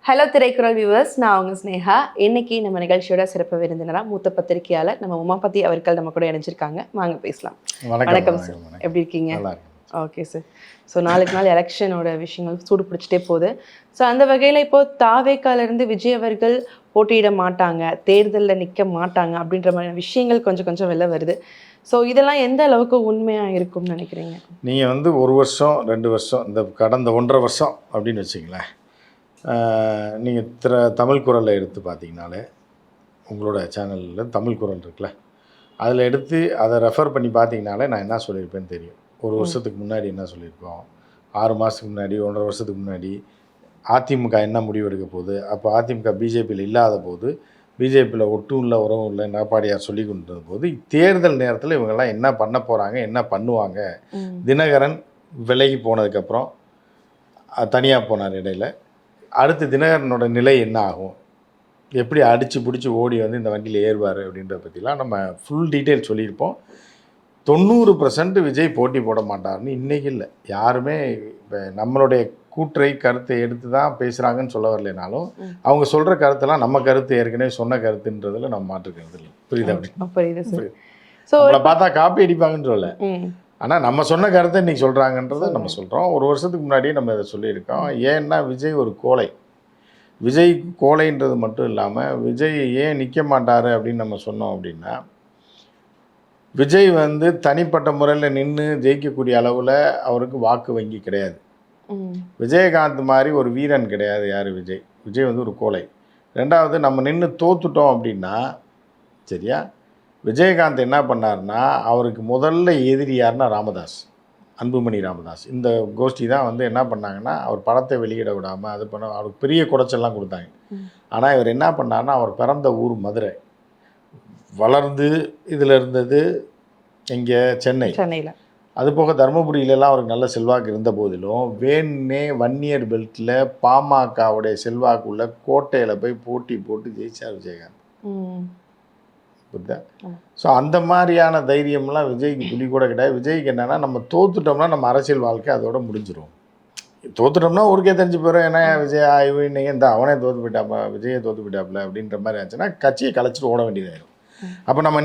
Hello திரைக்குறள் viewers, நான் உங்க ஸ்னேகா. இன்னைக்கு நம்ம நிகழ்ச்சியோட சிறப்பு விருந்தினரா மூத்த பத்திரிகையாளர் நம்ம உமாபதி அவர்கள் நம்ம கூட இணைஞ்சிருக்காங்க. வாங்க பேசலாம். வணக்கம் சார், எப்படி இருக்கீங்க? Okay sir. ஸோ நாளுக்கு நாள் எலெக்ஷனோட விஷயங்கள் சூடு பிடிச்சிட்டே போகுது. ஸோ அந்த வகையில் இப்போ தாவேக்காலேருந்து விஜய் அவர்கள் போட்டியிட மாட்டாங்க, தேர்தலில் நிற்க மாட்டாங்க அப்படின்ற மாதிரியான விஷயங்கள் கொஞ்சம் கொஞ்சம் வெளில வருது. ஸோ இதெல்லாம் எந்த அளவுக்கு உண்மையாக இருக்கும்னு நினைக்கிறீங்க? நீங்கள் வந்து 1 வருஷம் 2 வருஷம் இந்த கடந்த 1.5 வருஷம் அப்படின்னு வச்சிங்களேன். நீங்கள் தமிழ் குரலை எடுத்து பார்த்தீங்கனாலே உங்களோட சேனலில் தமிழ் குரல் இருக்குல்ல, அதில் எடுத்து அதை ரெஃபர் பண்ணி பார்த்தீங்கனாலே நான் என்ன சொல்லியிருப்பேன்னு தெரியும். 1 வருஷத்துக்கு முன்னாடி என்ன சொல்லியிருக்கோம், 6 மாதத்துக்கு முன்னாடி, 1.5 வருஷத்துக்கு முன்னாடி அதிமுக என்ன முடிவு எடுக்க போகுது, அப்போ அதிமுக பிஜேபியில் இல்லாத போது, பிஜேபியில் ஒட்டும் இல்லை உறவும் இல்லை எடப்பாடியார் சொல்லி கொண்டு போது, தேர்தல் நேரத்தில் இவங்கெல்லாம் என்ன பண்ண போகிறாங்க, என்ன பண்ணுவாங்க. தினகரன் விலகி போனதுக்கப்புறம் தனியாக போனார் இடையில். அடுத்து தினகரனோட நிலை என்ன ஆகும், எப்படி அடித்து பிடிச்சி ஓடி வந்து இந்த வண்டியில் ஏறுவார் அப்படின்றத பற்றிலாம் நம்ம ஃபுல் டீட்டெயில் சொல்லியிருப்போம். 90% விஜய் போட்டி போட மாட்டார்னு இன்றைக்கி இல்லை, யாருமே இப்போ நம்மளுடைய கூற்றை கருத்தை எடுத்து தான் பேசுகிறாங்கன்னு சொல்ல வரலைனாலும் அவங்க சொல்கிற கருத்தெல்லாம் நம்ம கருத்து ஏற்கனவே சொன்ன கருத்துன்றதில் நம்ம மாற்றுக்கிறது இல்லை. புரியுதா? புரியுது. ஸோ பார்த்தா காப்பி அடிப்பாங்கன்னு சொல்ல, ஆனால் நம்ம சொன்ன கருத்தை இன்றைக்கி சொல்கிறாங்கன்றதை நம்ம சொல்கிறோம். 1 வருஷத்துக்கு முன்னாடியே நம்ம இதை சொல்லியிருக்கோம். ஏன்னா விஜய் ஒரு கோழை. விஜய் கோழைன்றது மட்டும் இல்லாமல் விஜய் ஏன் நிற்க மாட்டார் அப்படின்னு நம்ம சொன்னோம் அப்படின்னா, விஜய் வந்து தனிப்பட்ட முறையில் நின்று ஜெயிக்கக்கூடிய அளவில் அவருக்கு வாக்கு வங்கி கிடையாது. விஜயகாந்த் மாதிரி ஒரு வீரன் கிடையாது யார் விஜய். விஜய் வந்து ஒரு கோழை. 2வது நம்ம நின்று தோத்துட்டோம் அப்படின்னா, சரியா, விஜயகாந்த் என்ன பண்ணார்னா அவருக்கு முதல்ல எதிரி யாருன்னா ராமதாஸ், அன்புமணி ராமதாஸ். இந்த கோஷ்டி தான் வந்து என்ன பண்ணாங்கன்னா அவர் படத்தை வெளியிட விடாமல் அது பண்ண அவருக்கு பெரிய குடைச்சல்லாம் கொடுத்தாங்க. ஆனால் இவர் என்ன பண்ணார்னா அவர் பிறந்த ஊர் மதுரை, வளர்ந்து இதில் இருந்தது இங்கே சென்னையில், அதுபோக தருமபுரியிலலாம் அவருக்கு நல்ல செல்வாக்கு இருந்த போதிலும் வேணே வன்னியர் பெல்ட்டில் பாமகவுடைய செல்வாக்குள்ள கோட்டையில் போய் போட்டி போட்டு ஜெயிச்சார் விஜயகாந்த். புரியுதா? ஸோ அந்த மாதிரியான தைரியம்லாம் விஜய்க்கு துளி கூட கிடையாது. விஜய்க்கு என்னென்னா நம்ம தோத்துட்டோம்னா நம்ம அரசியல் வாழ்க்கை அதோட முடிஞ்சிடும். தோத்துட்டோம்னா ஊருக்கே தெரிஞ்சு போயிடும். ஏன்னா விஜய் ஆய்வு இன்னைக்கு இந்த அவனே தோற்று போயிட்டாப்பா, விஜயை தோற்று போயிட்டாப்புல அப்படின்ற மாதிரி ஆச்சுன்னா கட்சியை கலைச்சிட்டு ஓட வேண்டியதாயிடும். அப்போ நம்ம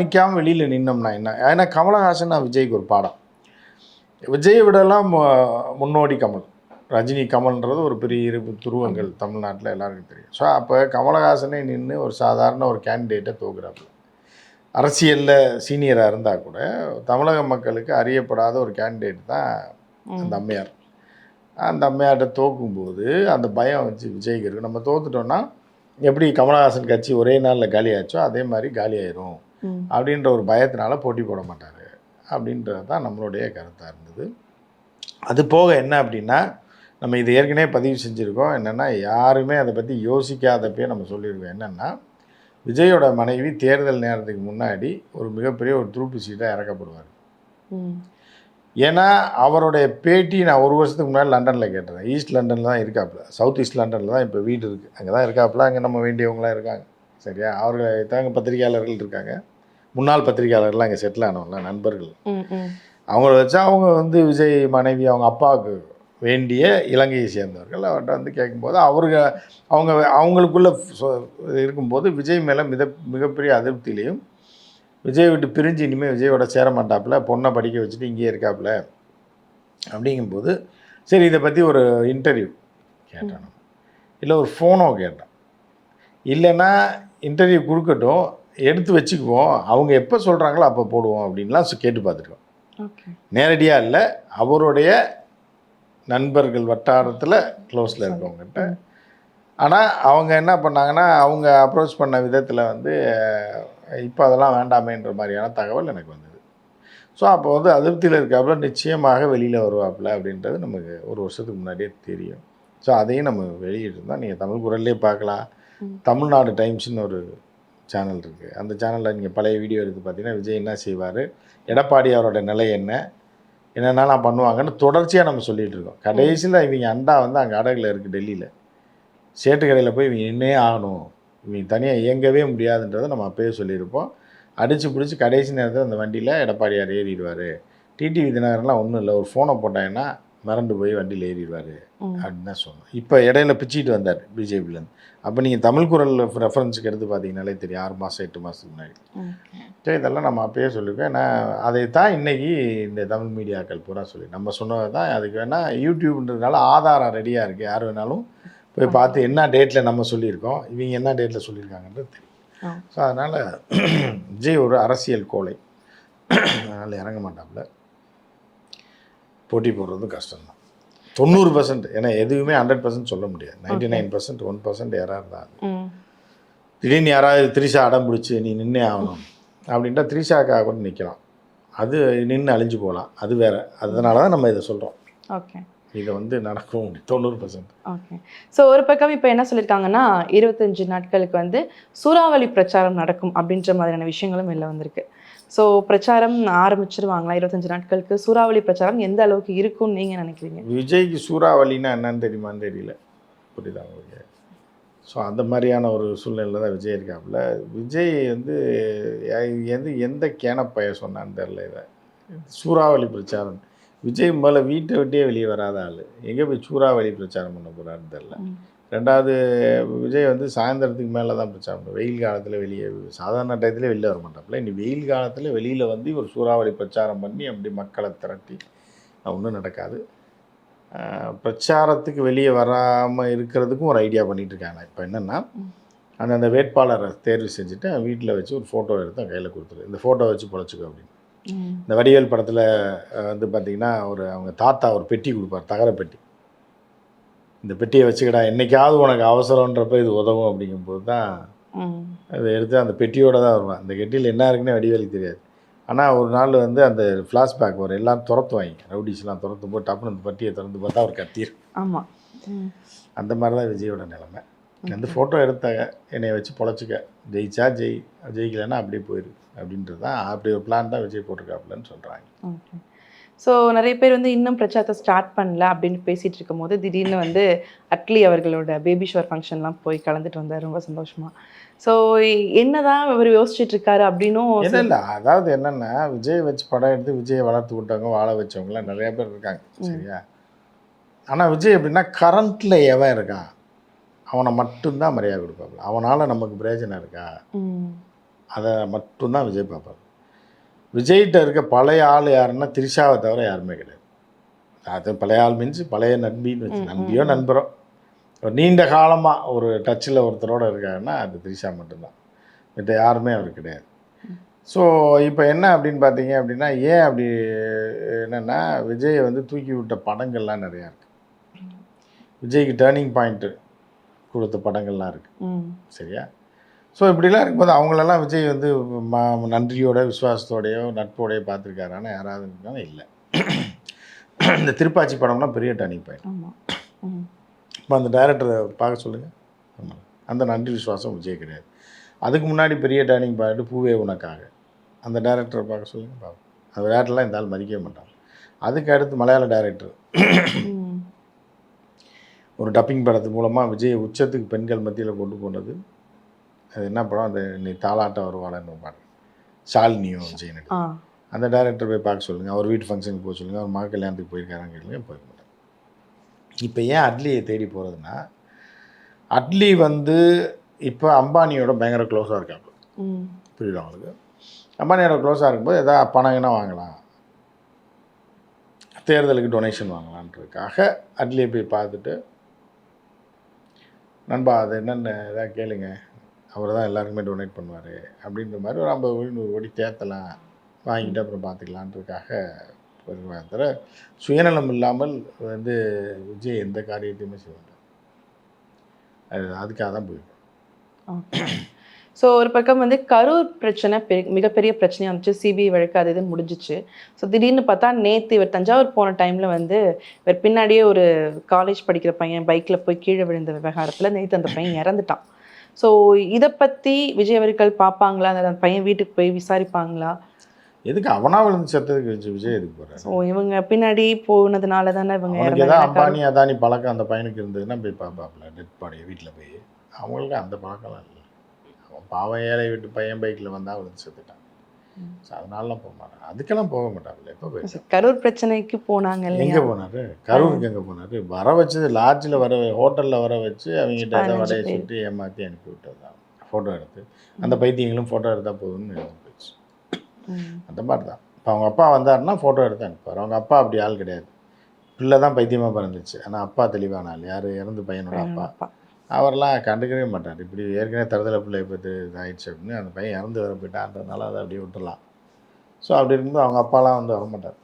நிற்காமல் வெளியில் நின்னோம்னா என்ன? ஏன்னா கமலஹாசன் விஜய்க்கு ஒரு பாடம். விஜயை விடலாம் முன்னோடி கமல், ரஜினி கமல்ன்றது ஒரு பெரிய இரு துருவங்கள் தமிழ்நாட்டில் எல்லாருக்கும் தெரியும். ஸோ அப்போ கமலஹாசனே நின்று ஒரு சாதாரண ஒரு கேண்டிடேட்டை தோக்குறாப்புல. அரசியலில் சீனியராக இருந்தால் கூட தமிழக மக்களுக்கு அறியப்படாத ஒரு கேண்டிடேட் தான் அந்த அம்மையார். அந்த அம்மையார்கிட்ட தோக்கும்போது அந்த பயம் வச்சு விஜய்க்கு இருக்குது. நம்ம தோத்துட்டோன்னா எப்படி கமலஹாசன் கட்சி ஒரே நாளில் காலியாச்சோ அதே மாதிரி காலியாயிரும் அப்படின்ற ஒரு பயத்தினால போட்டி போட மாட்டார் அப்படின்றது தான் நம்மளுடைய கருத்தாக இருந்தது. அது போக என்ன அப்படின்னா, நம்ம இது ஏற்கனவே பதிவு செஞ்சுருக்கோம். என்னென்னா யாருமே அதை பற்றி யோசிக்காதப்பே நம்ம சொல்லியிருக்கோம். என்னென்னா விஜயோட மனைவி தேர்தல் நேரத்துக்கு முன்னாடி ஒரு மிகப்பெரிய ஒரு துருப்பு சீட்டாக இறக்கப்படுவார். ஏன்னா அவருடைய பேட்டி நான் 1 வருஷத்துக்கு முன்னாடி லண்டனில் கேட்டேன். ஈஸ்ட் லண்டனில் தான் இருக்காப்புல, சவுத் ஈஸ்ட் லண்டனில் தான் இப்போ வீடு இருக்குது, அங்கே தான் இருக்காப்புல. அங்கே நம்ம வேண்டியவங்களாம் இருக்காங்க, சரியா. அவர்கள் தாங்க பத்திரிகையாளர்கள் இருக்காங்க, முன்னாள் பத்திரிகையாளர்கள்லாம் அங்கே செட்டில் ஆனவங்கள நண்பர்கள். அவங்கள வச்சா அவங்க வந்து விஜய் மனைவி அவங்க அப்பாவுக்கு வேண்டிய இலங்கையை சேர்ந்தவர்கள் அவர்கிட்ட வந்து கேட்கும்போது அவங்களுக்குள்ளே இருக்கும்போது விஜய் மேலே மிகப்பெரிய அதிருப்தியிலையும் விஜய் விட்டு பிரிஞ்சு இனிமேல் விஜயோட சேர மாட்டாப்புல, பொண்ணை படிக்க வச்சுட்டு இங்கேயே இருக்காப்புல அப்படிங்கும்போது சரி இதை பற்றி ஒரு இன்டர்வியூ கேட்டான், இல்லை ஒரு ஃபோனோ கேட்டான். இல்லைன்னா இன்டர்வியூ கொடுக்கட்டும், எடுத்து வச்சுக்குவோம், அவங்க எப்போ சொல்கிறாங்களோ அப்போ போடுவோம் அப்படின்லாம் கேட்டு பார்த்துருக்கோம். நேரடியாக இல்லை, அவருடைய நண்பர்கள் வட்டாரத்தில் க்ளோஸில் இருக்கவங்ககிட்ட. ஆனால் அவங்க என்ன பண்ணாங்கன்னா அவங்க அப்ரோச் பண்ண விதத்தில் வந்து இப்போ அதெல்லாம் வேண்டாமேன்ற மாதிரியான தகவல் எனக்கு வந்தது. ஸோ அப்போ வந்து அதிருப்தியில் இருக்காப்புல, நிச்சயமாக வெளியில் வருவாப்புல அப்படின்றது நமக்கு 1 வருஷத்துக்கு முன்னாடியே தெரியும். ஸோ அதையும் நம்ம வெளியிட்டிருந்தோம். நீங்கள் தமிழ் குரல்லே பார்க்கலாம். தமிழ்நாடு டைம்ஸ்னு ஒரு சேனல் இருக்குது, அந்த சேனலில் நீங்கள் பழைய வீடியோ எடுத்து பார்த்தீங்கன்னா விஜய் என்ன செய்வார், எடப்பாடி அவரோட நிலை என்னென்னலாம் பண்ணுவாங்கன்னு தொடர்ச்சியாக நம்ம சொல்லிகிட்டு இருக்கோம். கடைசியில் இவங்க அண்டா வந்து அங்கே அடகில் இருக்குது, டெல்லியில் சேட்டுக்கடையில் போய் இவங்க இன்னே ஆகணும், இவங்க தனியாக இயங்கவே முடியாதுன்றதை நம்ம அப்போயே சொல்லியிருப்போம். அடித்து பிடிச்சி கடைசி நேரத்தில் அந்த வண்டியில் எடப்பாடியார் ஏறிடுவார். டிடிவி தினகரன்லாம் ஒன்றும் இல்லை, ஒரு ஃபோனை போட்டாங்கன்னா மிரண்டு போய் வண்டியில் ஏறிடுவார் அப்படின்னு தான் சொன்னோம். இப்போ இடையில பிச்சுட்டு வந்தார் பிஜேபியிலேருந்து. அப்போ நீங்கள் தமிழ் குரல் ரெஃபரன்ஸுக்கு எடுத்து பார்த்தீங்கனாலே தெரியும், 6 மாதம் 8 மாதத்துக்கு முன்னாடி. சரி, இதெல்லாம் நம்ம அப்பயே சொல்லியிருக்கேன். நான் அதை தான் இன்றைக்கி இந்த தமிழ் மீடியாக்கள் பூரா சொல்லி நம்ம சொன்னது தான். அதுக்கு வேணால் யூடியூப்ன்றதுனால ஆதாரம் ரெடியாக இருக்குது, யார் வேணாலும் போய் பார்த்து என்ன டேட்டில் நம்ம சொல்லியிருக்கோம், இவங்க என்ன டேட்டில் சொல்லியிருக்காங்கன்றது தெரியும். ஸோ அதனால் விஜய் ஒரு அரசியல் கோழை, அதனால் இறங்க மாட்டாப்புல. போட்டி போடுறதும் கஷ்டம்தான் 90%. ஏன்னா எதுவுமே 100% சொல்ல முடியாது. 99% 1% யாராக தான். திடீர்னு யாராவது த்ரிஷா அடம் பிடிச்சி நீ நின்னே ஆகணும் அப்படின்ட்டா த்ரிஷாக்காக கூட நிற்கலாம், அது நின்று அழிஞ்சு போகலாம், அது வேறு. அதனால தான் நம்ம இதை சொல்கிறோம். ஓகே, இதை வந்து நடக்கும் 90%. ஓகே. ஸோ ஒரு பக்கம் இப்போ என்ன சொல்லியிருக்காங்கன்னா 25 நாட்களுக்கு வந்து சூறாவளி பிரச்சாரம் நடக்கும் அப்படின்ற மாதிரியான விஷயங்களும் வெளில வந்திருக்கு. ஸோ பிரச்சாரம் ஆரம்பிச்சிருவாங்களா 25 நாட்களுக்கு? சூறாவளி பிரச்சாரம் எந்த அளவுக்கு இருக்கும்னு நீங்கள் நினைக்கிறீங்க? விஜய்க்கு சூறாவளின்னா என்னன்னு தெரியுமான்னு தெரியல, புரியுதா உங்களுக்கு? ஸோ அந்த மாதிரியான ஒரு சூழ்நிலையில் தான் விஜய் இருக்காப்புல. விஜய் வந்து எந்த கேனப்பைய சொன்னான்னு தெரில. இதை சூறாவளி பிரச்சாரம், விஜய் மேலே வீட்டை விட்டே வெளியே வராத ஆள் எங்கே போய் சூறாவளி பிரச்சாரம் பண்ண போகிறாருன்னு தெரில. ரெண்டாவது, விஜய் வந்து சாயந்தரத்துக்கு மேலே தான் பிரச்சாரம் பண்ணும். வெயில் காலத்தில் வெளியே, சாதாரண டயத்தில் வெளியில் வர மாட்டாப்புல. இனி வெயில் காலத்தில் வெளியில் வந்து ஒரு சூறாவளி பிரச்சாரம் பண்ணி அப்படி மக்களை திரட்டி ஒன்றும் நடக்காது. பிரச்சாரத்துக்கு வெளியே வராமல் இருக்கிறதுக்கும் ஒரு ஐடியா பண்ணிகிட்டு இருக்காங்க. இப்போ என்னென்னா, அந்த வேட்பாளரை தேர்வு செஞ்சுட்டு வீட்டில் வச்சு ஒரு ஃபோட்டோ எடுத்து கையில் கொடுத்துரு, இந்த ஃபோட்டோ வச்சு பொழைச்சிக்கோ அப்படின்னு. இந்த வடிவேல் படத்தில் வந்து பார்த்திங்கன்னா அவங்க தாத்தா ஒரு பெட்டி கொடுப்பார், தகர பெட்டி. இந்த பெட்டியை வச்சுக்கடா, என்றைக்காவது உனக்கு அவசரன்றப்ப இது உதவும் அப்படிங்கும்போது தான் அதை எடுத்து அந்த பெட்டியோடு தான் வருவான். அந்த பெட்டியில் என்ன இருக்குன்னு வடிவேலுக்கு தெரியாது. ஆனால் ஒரு நாள் வந்து அந்த ஃப்ளாஷ்பேக் வரும், எல்லாம் துரத்துவாங்க, ரவுடிஸ்லாம் துரத்து போட்டு டப்புன்னு அந்த பெட்டியை திறந்து பார்த்தா அவர் கத்திரும். ஆமாம், அந்த மாதிரி தான் விஜயோட நிலைமை. வந்து ஃபோட்டோ எடுத்தாங்க, என்னை வச்சு பொழைச்சிக்க, ஜெயிச்சா ஜெயிக்கலைன்னா அப்படியே போயிரு அப்படின்றது தான். அப்படி ஒரு பிளான் தான் விஜய் போட்டிருக்காப்புலன்னு சொல்கிறாங்க. ஓகே. ஸோ நிறைய பேர் வந்து இன்னும் பிரச்சாரத்தை ஸ்டார்ட் பண்ணல அப்படின்னு பேசிகிட்டு இருக்கும் போது திடீர்னு வந்து அட்லி அவர்களோட பேபி ஷவர் ஃபங்க்ஷன்லாம் போய் கலந்துட்டு வந்தார், ரொம்ப சந்தோஷமாக. ஸோ என்னதான் இவர் யோசிச்சுட்டு இருக்காரு அப்படின்னும் இல்லை. அதாவது என்னென்னா, விஜய் வச்சு படம் எடுத்து விஜயை வளர்த்து விட்டவங்க, வாழ வச்சவங்களாம் நிறைய பேர் இருக்காங்க, சரியா? ஆனால் விஜய் எப்படின்னா, கரண்ட்டில் எவன் இருக்கான் அவனை மட்டும்தான் மரியாதை கொடுப்பாங்க. அவனால் நமக்கு பிரயோஜனம் இருக்கா, அதை மட்டும்தான் விஜய் பார்ப்பார். விஜய்கிட்ட இருக்க பழைய ஆள் யாருன்னா த்ரிஷாவை தவிர யாருமே கிடையாது. அது பழைய ஆள் மீன்ஸ் பழைய நண்பின்னு வச்சு, நண்பியோ நண்பரோ ஒரு நீண்ட காலமாக ஒரு டச்சில் ஒருத்தரோடு இருக்காருன்னா அது த்ரிஷா மட்டும்தான், மற்ற யாருமே அவர் கிடையாது. ஸோ இப்போ என்ன அப்படின்னு பார்த்தீங்க அப்படின்னா, ஏன் அப்படி என்னென்னா, விஜயை வந்து தூக்கி விட்ட படங்கள்லாம் நிறையா இருக்குது. விஜய்க்கு டேர்னிங் பாயிண்ட்டு கொடுத்த படங்கள்லாம் இருக்குது, சரியா? ஸோ இப்படிலாம் இருக்கும்போது அவங்களெல்லாம் விஜய் வந்து நன்றியோட விசுவாசத்தோடையோ நட்போடையோ பார்த்துருக்காரானா யாராவது இருக்காலும் இல்லை. இந்த திருப்பாச்சி படம்லாம் பெரிய டர்னிங் பாயிண்ட். இப்போ அந்த டைரக்டரை பார்க்க சொல்லுங்கள், அந்த நன்றி விசுவாசம் விஜய் கிடையாது. அதுக்கு முன்னாடி பெரிய டர்னிங் பாயிண்ட் பூவே உனக்காக, அந்த டைரக்டரை பார்க்க சொல்லுங்கள், பார்ப்போம். அந்த டேரக்டர்லாம் இந்த ஆள் மதிக்கவே மாட்டாங்க. அதுக்கு அடுத்து மலையாள டைரக்டர் ஒரு டப்பிங் படத்து மூலமாக விஜய் உச்சத்துக்கு பெண்கள் மத்தியில் கொண்டு போனது. அது என்ன படம், அந்த நீ தாளாட்ட வருவாளன்னு பாரு, ஷாலினியும் விஜய் நடி. அந்த டைரக்டர் போய் பார்க்க சொல்லுங்கள், அவர் வீட்டு ஃபங்க்ஷனுக்கு போக சொல்லுங்கள், அவர் மக கல்யாணத்துக்கு போயிருக்காரான்னு கேளுங்க, போயிருக்க மாட்டாங்க. இப்போ ஏன் அட்லியை தேடி போகிறதுனா, அட்லி வந்து இப்போ அம்பானியோட பயங்கர க்ளோஸாக இருக்காங்க, புரியுது அவங்களுக்கு? அம்பானியோட க்ளோஸாக இருக்கும்போது எதாவது பணங்கன்னா வாங்கலாம், தேர்தலுக்கு டொனேஷன் வாங்கலான்றதுக்காக அட்லியை போய் பார்த்துட்டு, நண்பா அது என்னென்ன எதாவது கேளுங்க, அவர் தான் எல்லாருக்குமே டொனேட் பண்ணுவார் அப்படின்ற மாதிரி ஒரு 50 கோடி 100 கோடி தேர்த்தலாம், வாங்கிட்டு அப்புறம் பார்த்துக்கலான்றதுக்காக வருவாங்க. தவிர சுயநலம் இல்லாமல் வந்து விஜய் எந்த காரியத்தையுமே செய்வாங்க, அது அதுக்காக தான் போயிருக்கோம். ஸோ ஒரு பக்கம் வந்து கரூர் பிரச்சனை மிகப்பெரிய பிரச்சனையாக இருந்துச்சு, சிபிஐ வழக்கு அது இது முடிஞ்சிச்சு. ஸோ திடீர்னு பார்த்தா நேற்று இவர் தஞ்சாவூர் போன டைமில் வந்து இவர் பின்னாடியே ஒரு காலேஜ் படிக்கிற பையன் பைக்கில் போய் கீழே விழுந்த விவகாரத்தில் நேற்று அந்த பையன் இறந்துட்டான். ஸோ இதை பற்றி விஜய் அவர்கள் பார்ப்பாங்களா, அந்த பையன் வீட்டுக்கு போய் விசாரிப்பாங்களா? எதுக்கு அவனா விழுந்து செத்ததுக்கு விஜய் எதுக்கு போகிறார்? ஸோ இவங்க பின்னாடி போனதுனால தானே இவங்க ஏதாவது அம்பானி அதானி பழக்கம் அந்த பையனுக்கு இருந்ததுன்னா போய் பார்ப்பாப்புல டெட் பாடியை வீட்டில் போய். அவங்களுக்கு அந்த பழக்கம்லாம் இல்லை. அவன் பாவம் ஏழை வீட்டு பையன் பைக்கில் வந்தால் விழுந்து செத்துட்டான். ஸோ அதனாலலாம் போக மாட்டேன், அதுக்கெல்லாம் போக மாட்டாப்புல. எப்போ போயிட்டு கரூர் பிரச்சனைக்கு போனாங்க இல்லையா? எங்கே போனார்? கரூருக்கு எங்கே போனார்? வர வச்சது லாட்ஜில் வர, ஹோட்டலில் வர வச்சு அவங்ககிட்ட ஏதோ வடையை சுட்டு ஏமாற்றி அனுப்பி விட்டது தான். ஃபோட்டோ எடுத்து அந்த பைத்தியங்களும் ஃபோட்டோ எடுத்தால் போதும்னு எழுதி போயிடுச்சு. அந்த மாதிரி தான். இப்போ அவங்க அப்பா வந்தாருன்னா ஃபோட்டோ எடுத்து அனுப்புவார். அவங்க அப்பா அப்படி ஆள் கிடையாது. பிள்ளை தான் பைத்தியமாக பிறந்துச்சு, ஆனால் அப்பா தெளிவான ஆள். யார்? இறந்து பையனோட அப்பா. அவரெல்லாம் கண்டுக்கவே மாட்டார். இப்படி ஏற்கனவே தருதலை பிள்ளை பற்றி இதாகிடுச்சு அப்படின்னு, அந்த பையன் இறந்து வர போயிட்டான்றதுனால அதை அப்படியே விட்டுடலாம். ஸோ அப்படி இருக்கும்போது அவங்க அப்பாலாம் வந்து வரமாட்டார்.